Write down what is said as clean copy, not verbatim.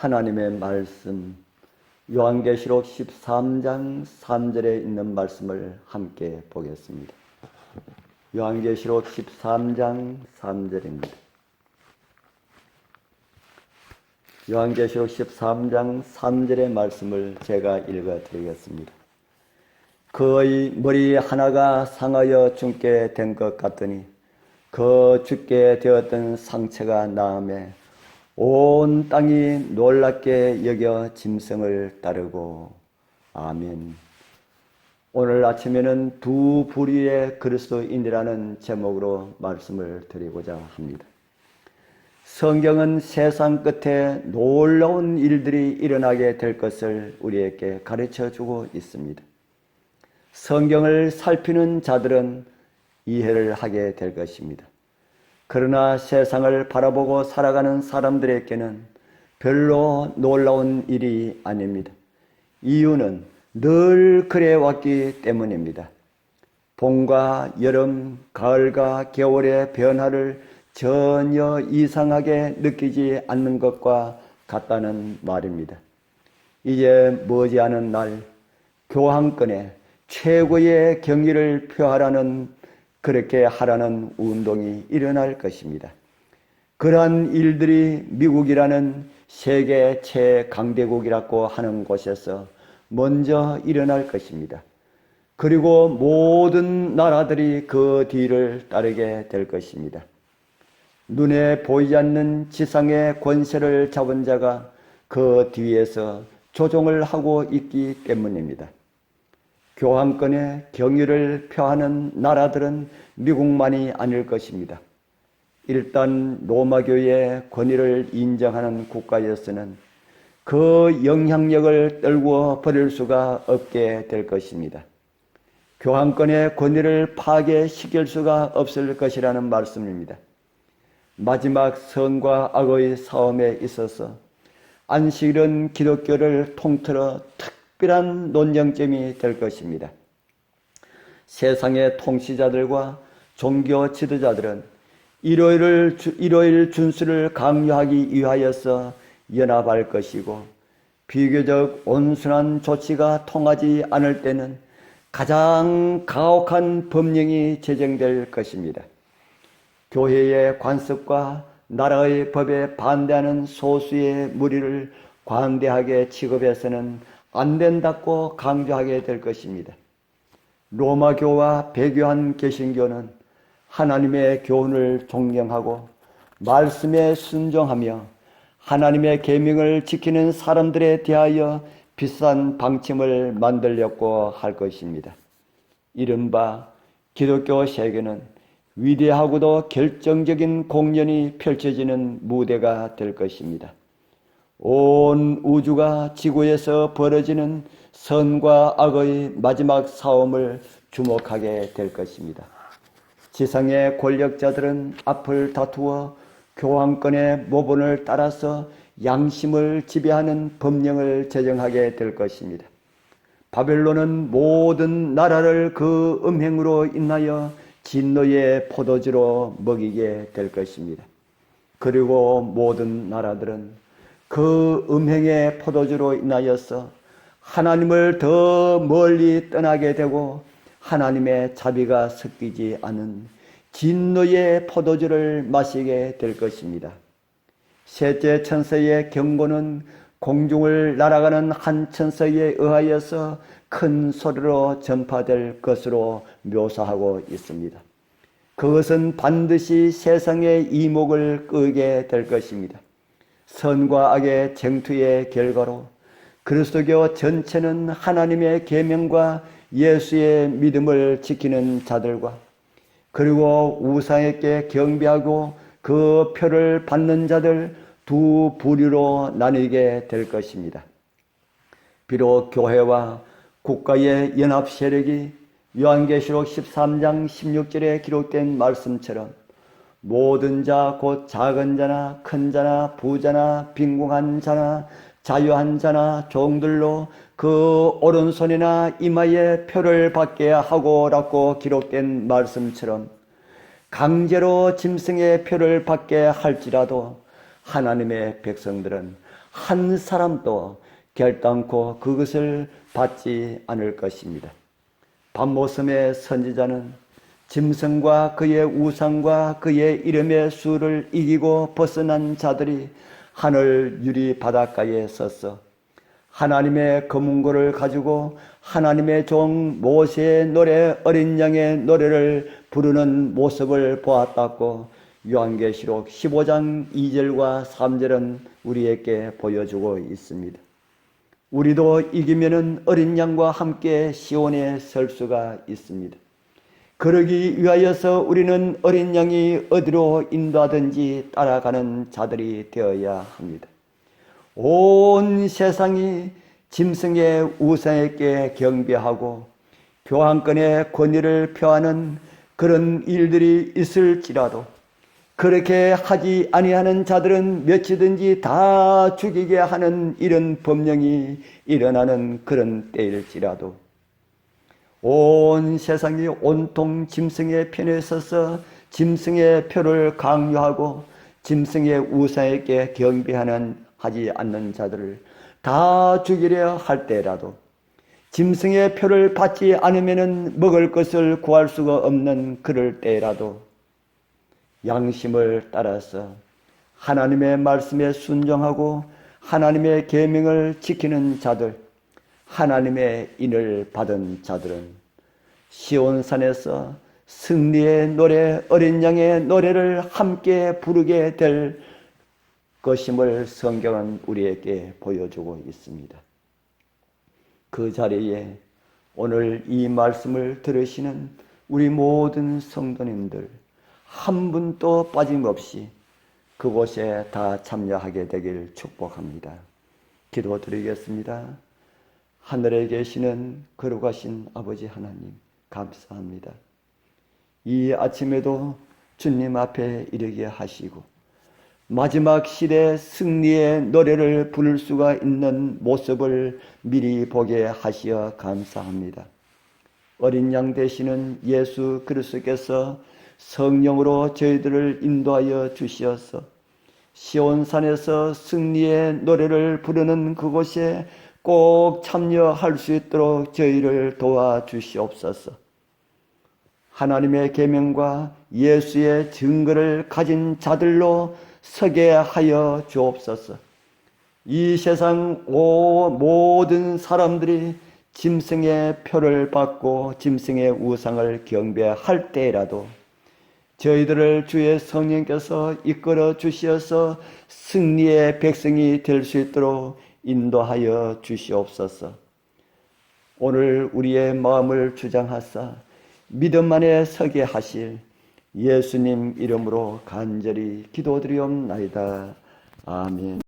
하나님의 말씀, 요한계시록 13장 3절에 있는 말씀을 함께 보겠습니다. 요한계시록 13장 3절입니다. 요한계시록 13장 3절의 말씀을 제가 읽어드리겠습니다. 그의 머리 하나가 상하여 죽게 된 것 같더니 그 죽게 되었던 상처가 나음에 온 땅이 놀랍게 여겨 짐승을 따르고. 아멘. 오늘 아침에는 두 부류의 그리스도인이라는 제목으로 말씀을 드리고자 합니다. 성경은 세상 끝에 놀라운 일들이 일어나게 될 것을 우리에게 가르쳐주고 있습니다. 성경을 살피는 자들은 이해를 하게 될 것입니다. 그러나 세상을 바라보고 살아가는 사람들에게는 별로 놀라운 일이 아닙니다. 이유는 늘 그래왔기 때문입니다. 봄과 여름, 가을과 겨울의 변화를 전혀 이상하게 느끼지 않는 것과 같다는 말입니다. 이제 머지않은 날 교황권에 최고의 경의를 표하라는, 그렇게 하라는 운동이 일어날 것입니다. 그러한 일들이 미국이라는 세계 최강대국이라고 하는 곳에서 먼저 일어날 것입니다. 그리고 모든 나라들이 그 뒤를 따르게 될 것입니다. 눈에 보이지 않는 지상의 권세를 잡은 자가 그 뒤에서 조종을 하고 있기 때문입니다. 교황권의 경의를 표하는 나라들은 미국만이 아닐 것입니다. 일단 로마교의 권위를 인정하는 국가에서는 그 영향력을 떨구어 버릴 수가 없게 될 것입니다. 교황권의 권위를 파괴시킬 수가 없을 것이라는 말씀입니다. 마지막 선과 악의 싸움에 있어서 안식일은 기독교를 통틀어 특별한 논쟁점이 될 것입니다. 세상의 통치자들과 종교 지도자들은 일요일 준수를 강요하기 위하여서 연합할 것이고, 비교적 온순한 조치가 통하지 않을 때는 가장 가혹한 법령이 제정될 것입니다. 교회의 관습과 나라의 법에 반대하는 소수의 무리를 관대하게 취급해서는 안 된다고 강조하게 될 것입니다. 로마교와 배교한 개신교는 하나님의 교훈을 존경하고 말씀에 순종하며 하나님의 계명을 지키는 사람들에 대하여 비싼 방침을 만들려고 할 것입니다. 이른바 기독교 세계는 위대하고도 결정적인 공연이 펼쳐지는 무대가 될 것입니다. 온 우주가 지구에서 벌어지는 선과 악의 마지막 싸움을 주목하게 될 것입니다. 지상의 권력자들은 앞을 다투어 교황권의 모본을 따라서 양심을 지배하는 법령을 제정하게 될 것입니다. 바벨론은 모든 나라를 그 음행으로 인하여 진노의 포도주로 먹이게 될 것입니다. 그리고 모든 나라들은 그 음행의 포도주로 인하여서 하나님을 더 멀리 떠나게 되고 하나님의 자비가 섞이지 않은 진노의 포도주를 마시게 될 것입니다. 셋째 천사의 경고는 공중을 날아가는 한 천사에 의하여서 큰 소리로 전파될 것으로 묘사하고 있습니다. 그것은 반드시 세상의 이목을 끄게 될 것입니다. 선과 악의 쟁투의 결과로 그리스도교 전체는 하나님의 계명과 예수의 믿음을 지키는 자들과 그리고 우상에게 경배하고 그 표를 받는 자들 두 부류로 나뉘게 될 것입니다. 비록 교회와 국가의 연합 세력이 요한계시록 13장 16절에 기록된 말씀처럼 모든 자 곧 작은 자나 큰 자나 부자나 빈궁한 자나 자유한 자나 종들로 그 오른손이나 이마에 표를 받게 하고라고 기록된 말씀처럼 강제로 짐승의 표를 받게 할지라도 하나님의 백성들은 한 사람도 결단코 그것을 받지 않을 것입니다. 밤모섬의 선지자는 짐승과 그의 우상과 그의 이름의 수를 이기고 벗어난 자들이 하늘 유리 바닷가에 서서 하나님의 검은고를 가지고 하나님의 종 모세의 노래, 어린 양의 노래를 부르는 모습을 보았다고 요한계시록 15장 2절과 3절은 우리에게 보여주고 있습니다. 우리도 이기면은 어린 양과 함께 시온에 설 수가 있습니다. 그러기 위하여서 우리는 어린 양이 어디로 인도하든지 따라가는 자들이 되어야 합니다. 온 세상이 짐승의 우상에게 경배하고 교황권의 권위를 표하는 그런 일들이 있을지라도 그렇게 하지 아니하는 자들은 몇이든지 다 죽이게 하는 이런 법령이 일어나는 그런 때일지라도 온 세상이 온통 짐승의 편에 서서 짐승의 표를 강요하고 짐승의 우상에게 경배하는 하지 않는 자들을 다 죽이려 할 때라도 짐승의 표를 받지 않으면 먹을 것을 구할 수가 없는 그럴 때라도 양심을 따라서 하나님의 말씀에 순종하고 하나님의 계명을 지키는 자들, 하나님의 인을 받은 자들은 시온산에서 승리의 노래, 어린 양의 노래를 함께 부르게 될 것임을 성경은 우리에게 보여주고 있습니다. 그 자리에 오늘 이 말씀을 들으시는 우리 모든 성도님들 한 분도 빠짐없이 그곳에 다 참여하게 되길 축복합니다. 기도드리겠습니다. 하늘에 계시는 거룩하신 아버지 하나님 감사합니다. 이 아침에도 주님 앞에 이르게 하시고 마지막 시대 승리의 노래를 부를 수가 있는 모습을 미리 보게 하시어 감사합니다. 어린 양 되시는 예수 그리스도께서 성령으로 저희들을 인도하여 주시어서 시온산에서 승리의 노래를 부르는 그곳에 꼭 참여할 수 있도록 저희를 도와주시옵소서. 하나님의 계명과 예수의 증거를 가진 자들로 서게 하여 주옵소서. 이 세상 모든 사람들이 짐승의 표를 받고 짐승의 우상을 경배할 때라도 저희들을 주의 성령께서 이끌어 주시어서 승리의 백성이 될 수 있도록 인도하여 주시옵소서. 오늘 우리의 마음을 주장하사 믿음 안에 서게 하실 예수님 이름으로 간절히 기도드리옵나이다. 아멘.